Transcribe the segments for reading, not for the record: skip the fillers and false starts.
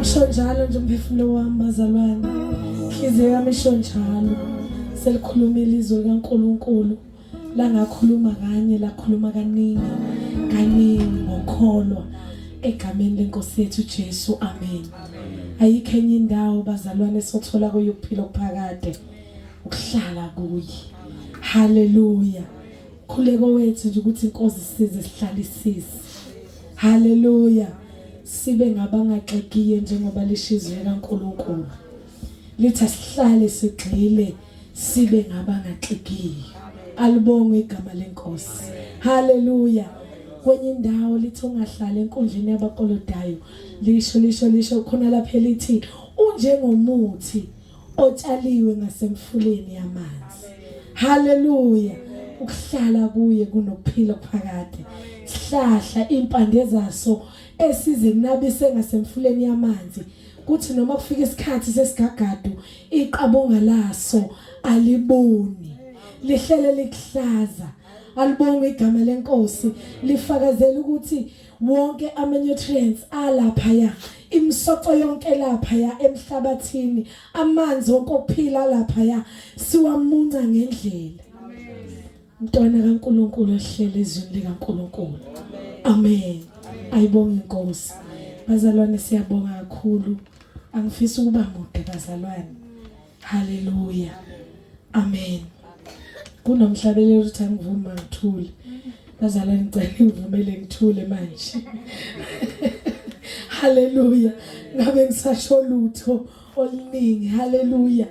Ngisho njalo nje umphefumulo wami bazalwane. Inhliziyo yami isho njalo. Selikhulumile izwi kaNkulunkulu. La ngakhuluma kanye, lakhuluma kaningi ngokholwa egameni lenkosi yethu Jesu. Amen. Ayikho enye indawo bazalwane sothola kuyo ukuphila okuphakade. Ukuhlala kuye. Hallelujah. Khuleko wethu nje ukuthi inkosi isize sihlalisise. Hallelujah. Sibe ngabangaxekiye njengoba lishizwe kaNkulunkulu. Lithi sihlale sigxile sibe ngabangaxekiye. Alibonge igama lenkosi. Hallelujah. Kwenye indawo lithi ungahlala enkundleni yabaqolodayo. Lisho khona lapha lithi unjengomuthi otshaliwe ngasemfuleni yamanzi. Hallelujah. Ukuhlala kuye kunokuphila okuphakade. Sihlahla impande zaso esize nabise ngasemfuleni yamanzi. Kuthi noma kufika isikhathi sesigagadu iqabonga laso aliboni. Lihlele lihlaza. Alibonge igama lenkosi. Lifakazela ukuthi wonke ama nutrients alapha ya. Imsoco yonke lapha ya emhlabathini. Amanzi wonke okuphila lapha ya. Siwamunca ngendlela. Mntwana kaNkulunkulu ohlele ezweni likaNkulunkulu. Amen. Ayibonge inkosi. Bazalwane siyabonga kakhulu. Angifisi ukuba mude bazalwane. Hallelujah. Amen. Kunomhlabelelo ukuthi angivuma ngithule. Bazalwane ngicela ngivumele ngithule manje. Hallelujah. Ngabe ngisasho lutho oluningi. Hallelujah.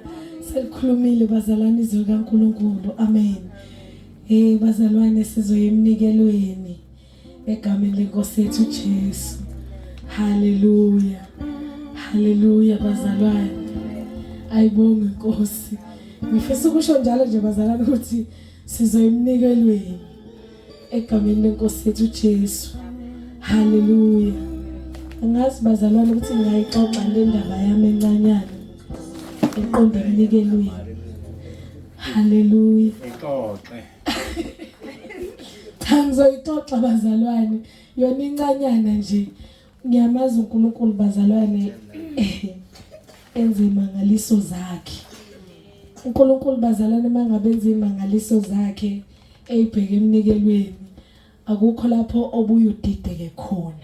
Selikhulumile bazalwane izwi kaNkulunkulu. Amen. Bazalwane sizoya emnikelweni egameni lenkosi yethu Jesu. Hallelujah. Hallelujah bazalwane. Ayibonge inkosi. Ngifisa ukusho njalo nje bazalwane ukuthi sizoya emnikelweni egameni lenkosi yethu Jesu. Hallelujah. Angazi bazalwane ukuthi ngiyayixoxa le ndaba yami encanyana eqonde emnikelweni. Hallelujah. Exoxe. Ngizoyixoxa bazalwane yona incanyana nje. Ngiyamazi uNkulunkulu bazalwane enze imangaliso zakhe. uNkulunkulu bazalwane mangabenza imangaliso zakhe eyibheke emnikelweni akukho lapho obuyudideke khona.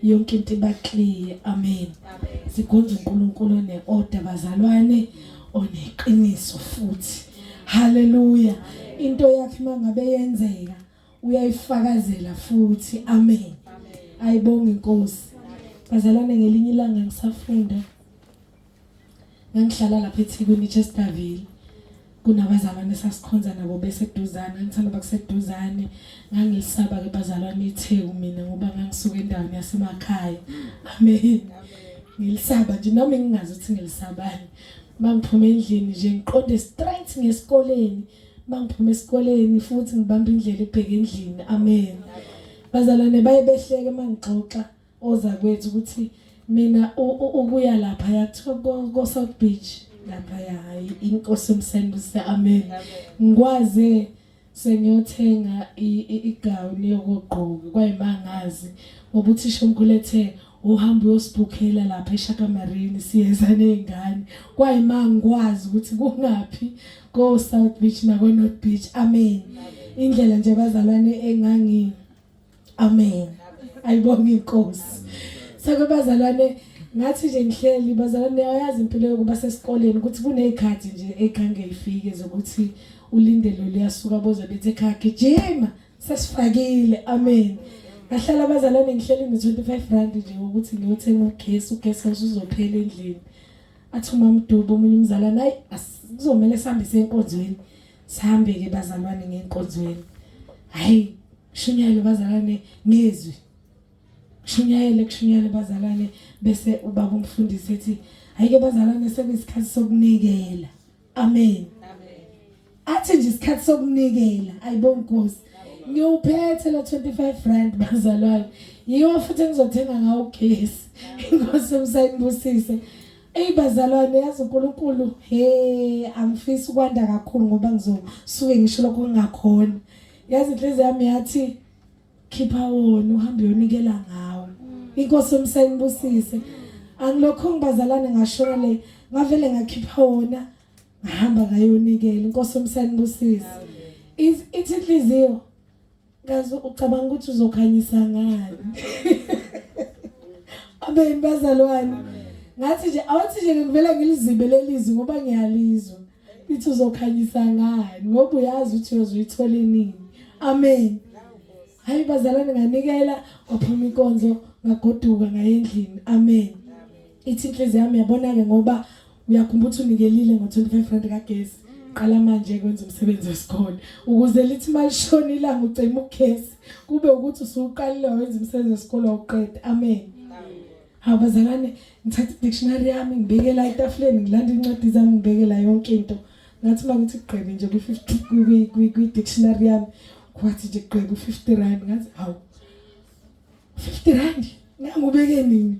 Yonke into ibakliye. Amen. Sikhonza uNkulunkulu oneorder bazalwane oneqiniso futhi. Hallelujah. Into yakhe mangabe yenzeka uyayifakazela futhi. Amen. Ayibonge inkosi. Bazalwane ngelinye ilanga ngisafunda ngihlala lapha eThekwini Chesterville. Kunabazalwane sasikhonza nabo beseduzane. Ngithanda bakuseduzane. Ngangisaba ke bazalwane iTheku mina ngoba ngangisuka endaweni yasemakhaya. Amen. Ngilisaba nje noma ngingazi ukuthi ngilisabani. Mangiphuma endlini nje ngiqonde straight ngesikoleni. Mangiphuma esikoleni futhi ngibamba indlela ebheke endlini. Amen. Bazalwane bayebehleke mangixoxa oza kwethu ukuthi mina ukuya lapha yakuthiwa ko South Beach lapha ya inkosi umsenduse. Amen. Ngikwaze sengiyothenga igawuni yokugqoka kwayimangazi ngoba uthisha omkhulu ethe uhamba uyosibukhela lapha eShaka Marine siyeza nezingane. Kwayimangikwazi ukuthi kungapi ko South Beach na ko North Beach. Amen. Indlela nje bazalwane engangi. Amen. Ayibonge inkosi. Sakubazalwane ngathi nje ngihleli bazalwane ayazi impilo yokuba sesikoleni ukuthi kunezikhathi nje ekhange ifike zokuthi ulindelo liyasuka boze bethi ekhaya gijima sesifakile. Amen. Ngahlala bazalwane ngihleli ne25 nje ukuthi ngiyothenga ugesi uzophela endlini. Athi uMamdubo omunye umzalwane hayi kuzomela sihambe senkonzweni. Sihambe ke bazalwane ngenkonzweni. Hayi shunyayelo bazalwane ngezwi. Kushunyayele bazalwane bese ubaba umfundisi ethi hayike bazalwane sekuyisikhathi sokunikela. Amen. Athi nje isikhathi sokunikela. Ayibonge inkosi. Ngiyophethe la 25 bazalwane. Yiyo futhi ngizothenga ngawo ugesi. Inkosi umsayibusise. Bazalwane yazi uNkulunkulu angifisi ukwanda kakhulu ngoba ngizosuke ngisho lokho ngingakhona. Yazi inhliziyo yami yathi khipha wona uhambe uyonikela ngawo. Inkosi umsayibusise. angilokho ngibazalane ngashona le ngavele ngakhipha wona ngahamba ngayonikela inkosi umsanibusisi ithi inhliziyo ngazi ucabanga ukuthi uzokhanyisa ngani abe bazalwane ngathi nje awuthi nje ngivela ngilizibe lelizwi ngoba ngiyalizwa lithi uzokhanyisa ngani ngoba uyazi ukuthi uzuyithola nini amen hayi bazalwane nganikela waphuma inkonzo ngagoduka ngayendlini amen ithi inhliziyo yami yabona ke ngoba uyakhumbula ukuthi unikelile ngo25 kagesi qala manje kwenza umsebenzi wesikole ukuze lithi malishona ilanga ucema ukhesi kube ukuthi usuqalile wenza umsebenzi wesikole awuqeda amen abazalwane ngithatha dictionary yami ngibekela etafuleni ngilanda incwadi zami ngibekela yonke into ngathi mangithi gqebe nje ku50 kwi dictionary yami kwathi nje gqebe u50 ngathi hawu 50 ngangubeke nini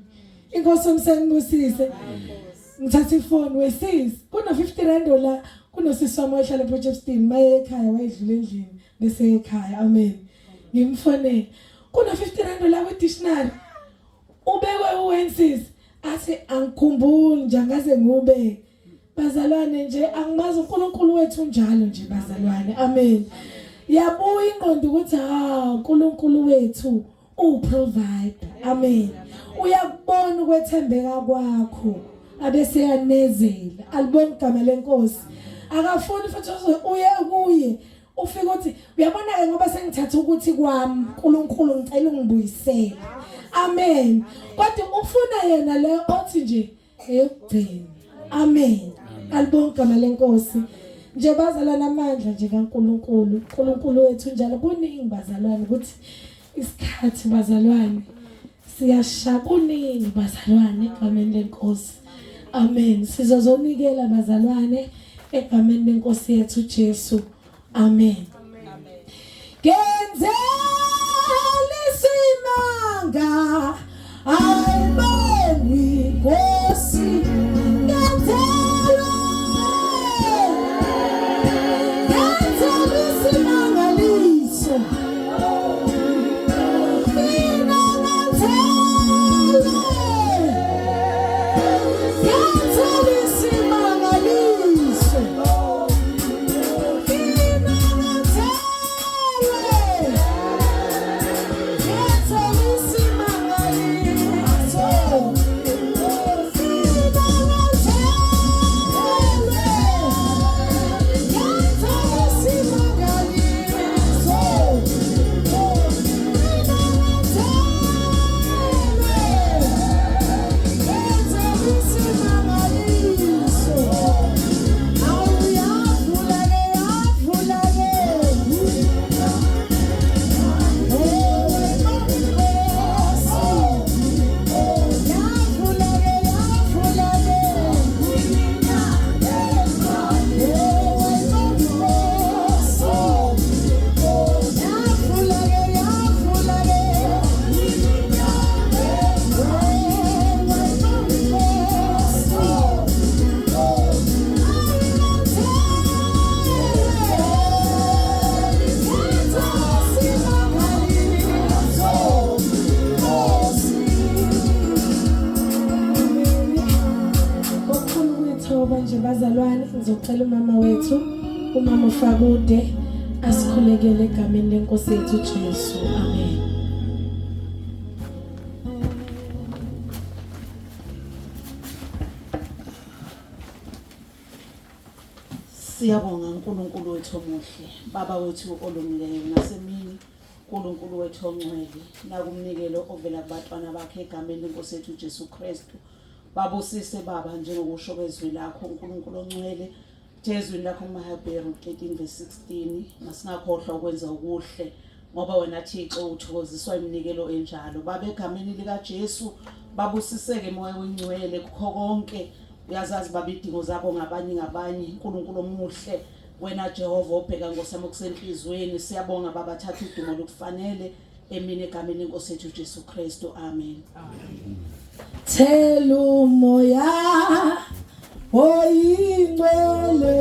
inkosi umsanibusise ngithatha ifoni wesisi kuna 50 dola kunosisi wami ohlala ePortchester maye ekhaya wayedlula endlini bese ekhaya amen ngimfonela kuna 50 dola kwi dictionary ubekwe uwensisi athi angikhumbuli nje ngaze ngube bazalwane nje angimazi uNkulunkulu wethu njalo nje bazalwane amen yabuya ingqondo ukuthi uNkulunkulu wethu uprovider amen uyakubona ukwethembeka kwakho abese yanezela alibona igama lenkosi akafuni futhi uye kuye ufika uthi uyabona ke ngoba sengithatha ukuthi kwami uNkulunkulu ngicela ungibuyisele amen kodwa ufuna yena le othi nje eyokugcina amen alibona igama lenkosi nje bazalwana amandla nje kaNkulunkulu uNkulunkulu wethu njalo kuningi bazalwane ukuthi isikhathi bazalwane siyashakuningi bazalwane egameni lenkosi amen sizozonikela bazalwane egameni lenkosi yethu Jesu amen Genzela isimanga ayiboni Nkosi bazalwane ngizocela umama wethu umama Fakude asikhulekele egameni lenkosi yethu Jesu amen Siyabonga uNkulunkulu wethu omuhle baba wethu olungileyo nasemini uNkulunkulu wethu ongcwele nakumnikelo ovela kubantwana bakhe egameni lenkosi yethu Jesu Kristu babusise baba njengokusho kwezwi lakho uNkulunkulu ongcwele ezwini lakho kumaHebheru 13:16 masingakhohlwa ukwenza okuhle ngoba wena Thixo uthokoziswa iminikelo enjalo baba egameni lika Jesu babusiseke emoya wengcwele kukho konke uyazazi baba idingo zabo ngabanye uNkulunkulu omuhle wena Jehova obheka ngosamo kusenhlizweni siyabonga baba thatha udumo lokufanele emini egameni lenkosi yethu Jesu Kristu amen Thela umoya oyingcwele